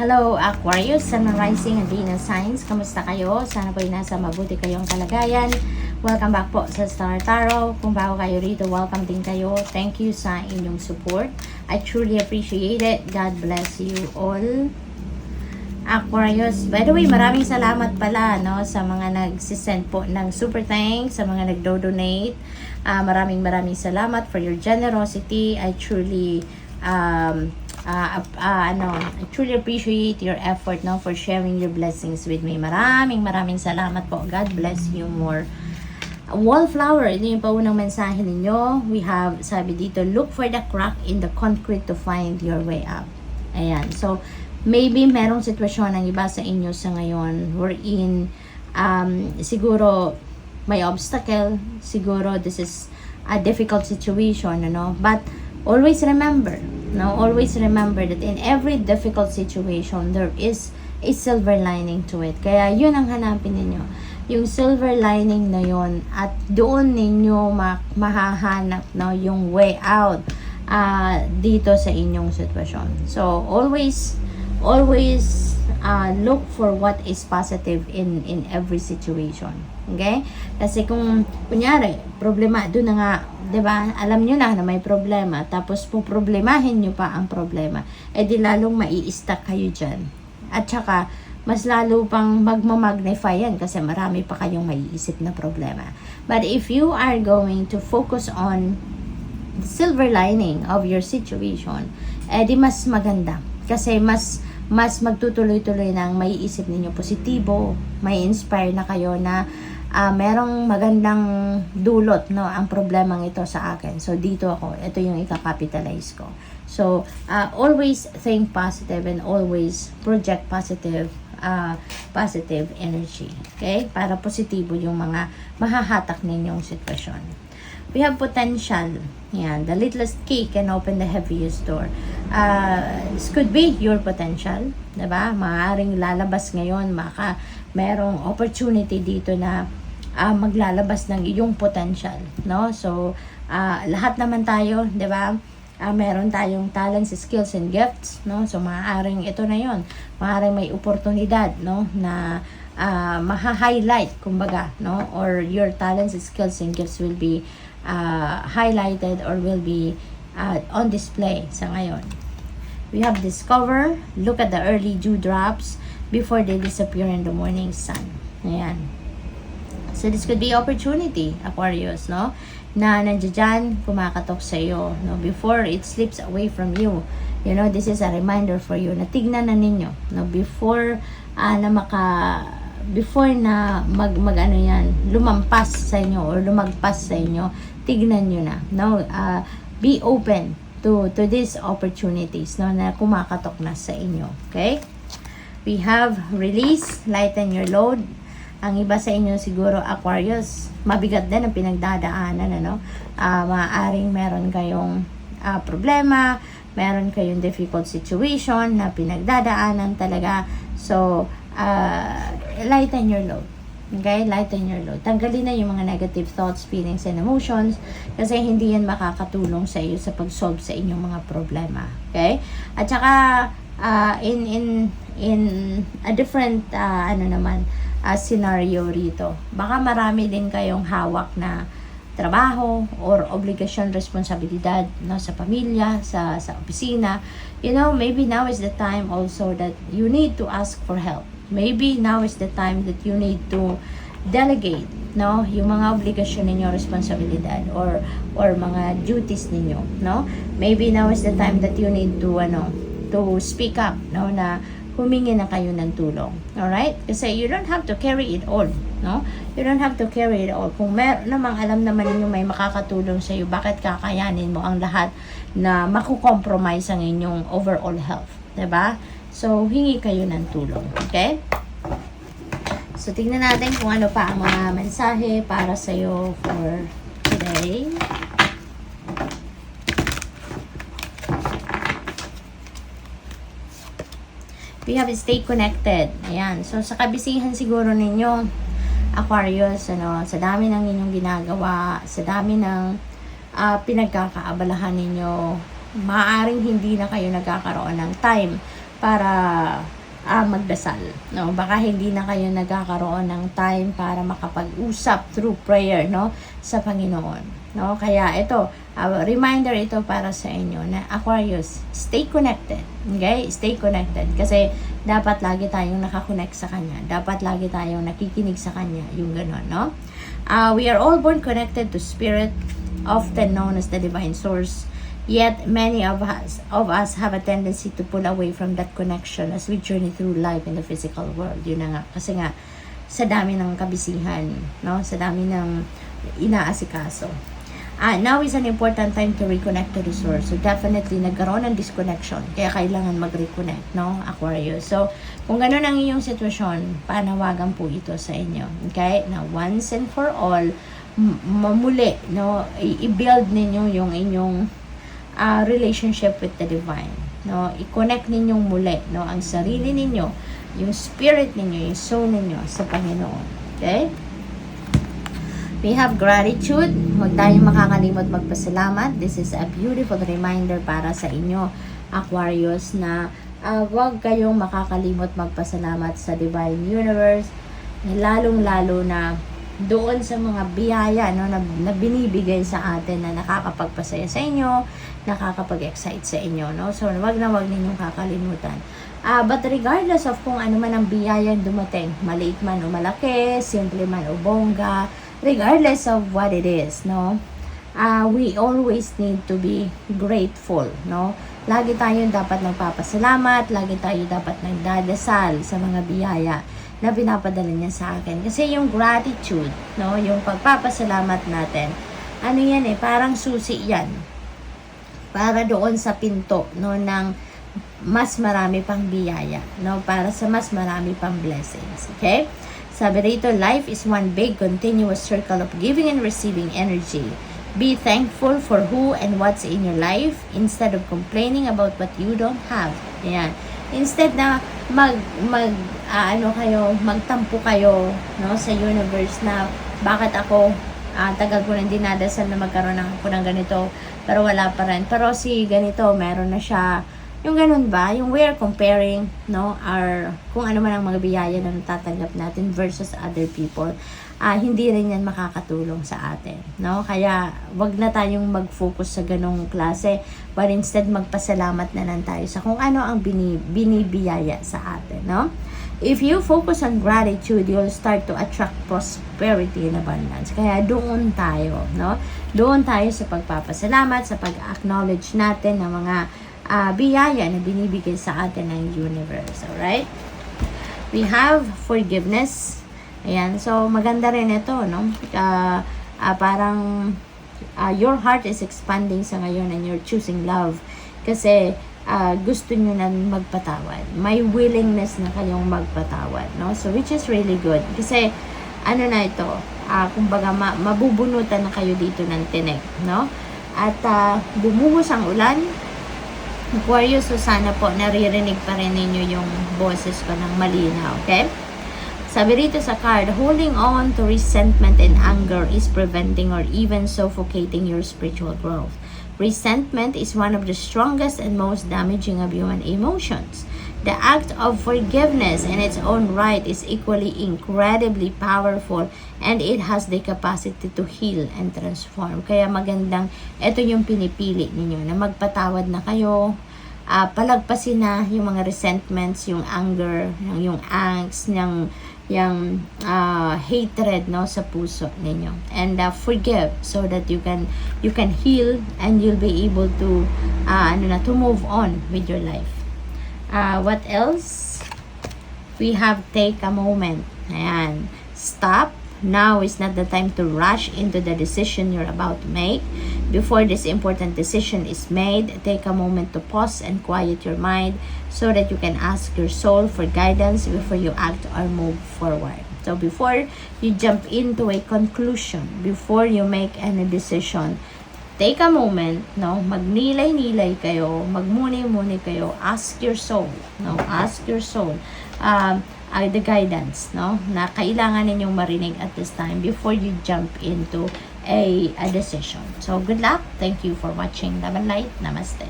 Hello Aquarius, Sun, Rising and Venus signs. Kamusta kayo? Sana po'y nasa mabuti kayong kalagayan. Welcome back po sa Star Tarot. Kung bago kayo rito, welcome din kayo. Thank you sa inyong support. I truly appreciate it. God bless you all. Aquarius, by the way, maraming salamat pala sa mga nagsisend po ng super thanks, sa mga nagdo-donate. Maraming salamat for your generosity. I truly I truly appreciate your effort for sharing your blessings with me. Maraming salamat po. God bless you more. Wallflower, ito yung paunang mensahe ninyo. We have, sabi dito, look for the crack in the concrete to find your way up. Ayan. So, maybe merong sitwasyon ng iba sa inyo sa ngayon wherein siguro may obstacle, siguro this is a difficult situation, but always remember that in every difficult situation, there is a silver lining to it. Kaya yun ang hanapin ninyo. Yung silver lining na yun, at doon ninyo mahahanap yung way out dito sa inyong sitwasyon. So, always look for what is positive in every situation. Okay? Kasi kung kunyari, problema, doon na nga, 'di ba? Alam niyo na may problema, tapos poproblemahin niyo pa ang problema. Di lalong mai-stuck kayo diyan. At saka mas lalo pang magma-magnify yan kasi marami pa kayong maiisip na problema. But if you are going to focus on the silver lining of your situation, di mas maganda. Kasi mas magtutuloy-tuloy ng maiisip ninyo positibo, may inspire na kayo na merong magandang dulot ang problemang ito sa akin. So dito ako, ito yung ika-capitalize ko. So always think positive and always project positive energy. Okay? Para positibo yung mga mahahatak ninyong sitwasyon. We have potential. Yan. The littlest key can open the heaviest door. This could be your potential. Diba? Maaaring lalabas ngayon. Merong opportunity dito na maglalabas ng iyong potential. No? So, lahat naman tayo, diba? Meron tayong talents, skills, and gifts. No? So, maaaring ito na yon. Maaaring may oportunidad na maha-highlight, kumbaga, or your talents, skills, and gifts will be highlighted or will be on display sa ngayon. We have discover, look at the early dewdrops before they disappear in the morning sun. Ayan. So this could be opportunity, Aquarius, na nandiyan kumakatok sa iyo, before it slips away from you. This is a reminder for you na tignan na ninyo, before na lumampas sa inyo or lumagpas sa inyo, tignan nyo na. Be open to these opportunities na kumakatok na sa inyo. Okay? We have release, lighten your load. Ang iba sa inyo siguro, Aquarius, mabigat din ang pinagdadaanan. Maaaring meron kayong problema, meron kayong difficult situation na pinagdadaanan talaga. So, lighten your load. Okay? Lighten your load. Tanggalin na yung mga negative thoughts, feelings, and emotions kasi hindi yan makakatulong sa iyo sa pag-solve sa inyong mga problema. Okay? At saka, in a different, scenario rito. Baka marami din kayong hawak na trabaho or obligasyon, responsibilidad sa pamilya, sa opisina. Maybe now is the time also that you need to ask for help. Maybe now is the time that you need to delegate, yung mga obligasyon ninyo, responsibilidad or mga duties ninyo, Maybe now is the time that you need to speak up, na humingi na kayo ng tulong. Alright? Kasi you don't have to carry it all, You don't have to carry it all. Kung meron namang alam naman ninyo may makakatulong sa iyo, bakit kakayanin mo ang lahat na makukompromise ang inyong overall health, 'di ba? So, hingi kayo ng tulong. Okay? So, tignan natin kung ano pa ang mga mensahe para sa iyo for today. We have stay connected. Ayan. So, sa kabisihan siguro ninyo, Aquarius, sa dami ng inyong ginagawa, sa dami ng pinagkakaabalahan ninyo, maaaring hindi na kayo nagkakaroon ng time para magdasal. No? Baka hindi na kayo nagkakaroon ng time para makapag-usap through prayer, no, sa Panginoon. No? Kaya ito, reminder ito para sa inyo na Aquarius, stay connected. Okay? Stay connected. Kasi dapat lagi tayong nakakonect sa Kanya. Dapat lagi tayong nakikinig sa Kanya. Yung gano'n, no? We are all born connected to Spirit, often known as the Divine Source. Yet, many of us have a tendency to pull away from that connection as we journey through life in the physical world. Yun na nga. Kasi nga, sa dami ng kabisihan, no? Sa dami ng inaasikaso. Now is an important time to reconnect to the source. So, definitely, nagkaroon ng disconnection. Kaya kailangan mag-reconnect, no, Aquarius? So, kung gano'n ang iyong sitwasyon, panawagan po ito sa inyo. Okay? Now, once and for all, mamuli, no, i-build ninyo yung inyong relationship with the divine. No? I-connect ninyong muli, no, ang sarili ninyo, yung spirit ninyo, yung soul ninyo sa Panginoon. Okay? We have gratitude. Huwag tayong makakalimot magpasalamat. This is a beautiful reminder para sa inyo, Aquarius, na huwag kayong makakalimot magpasalamat sa Divine Universe, lalong-lalo na doon sa mga biyaya, no, na binibigay sa atin na nakakapagpasaya sa inyo, nakakapag-excite sa inyo. No? So, wag na wag ninyong kakalimutan. But regardless of kung ano man ang biyayang dumating, maliit man o malaki, simple man o bongga, regardless of what it is, no, we always need to be grateful, no. Lagi tayo dapat nagpapasalamat, lagi tayo dapat nagdadasal sa mga biyaya na pinapadala niya sa akin. Kasi yung gratitude, no, yung pagpapasalamat natin, ano yan parang susi yan. Para doon sa pinto, no, ng mas marami pang biyaya, no, para sa mas marami pang blessings. Okay? Sabi rito, life is one big continuous circle of giving and receiving energy. Be thankful for who and what's in your life instead of complaining about what you don't have. Ayan. Instead na magtampo kayo, no, sa universe na bakit ako tagal ko nang dinadasal na magkaroon ako ng ganito pero wala pa rin. Pero si ganito, meron na siya. Yung ganun ba? Yung we are comparing, no, kung ano man ang mga biyaya na natatanggap natin versus other people, hindi rin yan makakatulong sa atin, no? Kaya, wag na tayong mag-focus sa ganong klase, but instead magpasalamat na lang tayo sa kung ano ang binibiyaya sa atin, no? If you focus on gratitude, you'll start to attract prosperity and abundance. Kaya doon tayo, no? Doon tayo sa pagpapasalamat, sa pag-acknowledge natin ng mga biyaya na binibigay sa atin ng universe. Alright? We have forgiveness. Ayan. So, maganda rin ito, no? Parang your heart is expanding sa ngayon and you're choosing love. Kasi gusto nyo na magpatawad. May willingness na kayong magpatawad, no? So, which is really good. Kasi, ano na ito? Kumbaga, mabubunutan na kayo dito ng tinik, no? At bumuhos ang ulan. Aquarius, so sana po naririnig pa rin ninyo yung boses ko ng malinaw, okay? Sabi rito sa card, holding on to resentment and anger is preventing or even suffocating your spiritual growth. Resentment is one of the strongest and most damaging of human emotions. The act of forgiveness in its own right is equally incredibly powerful and it has the capacity to heal and transform. Kaya magandang, ito yung pinipili ninyo, na magpatawad na kayo, palagpasin na yung mga resentments, yung anger, yung angst, yung hatred, no, sa puso ninyo. And forgive so that you can heal and you'll be able to to move on with your life. What else? We have take a moment. Ayan. Stop. Now is not the time to rush into the decision you're about to make. Before this important decision is made, take a moment to pause and quiet your mind so that you can ask your soul for guidance before you act or move forward. So before you jump into a conclusion, before you make any decision, take a moment, no? Magnilay-nilay kayo, magmuni-muni kayo, ask your soul, no? Ask your soul the guidance, no? Na kailangan ninyong marinig at this time before you jump into a decision. So good luck. Thank you for watching Love and Light. Namaste.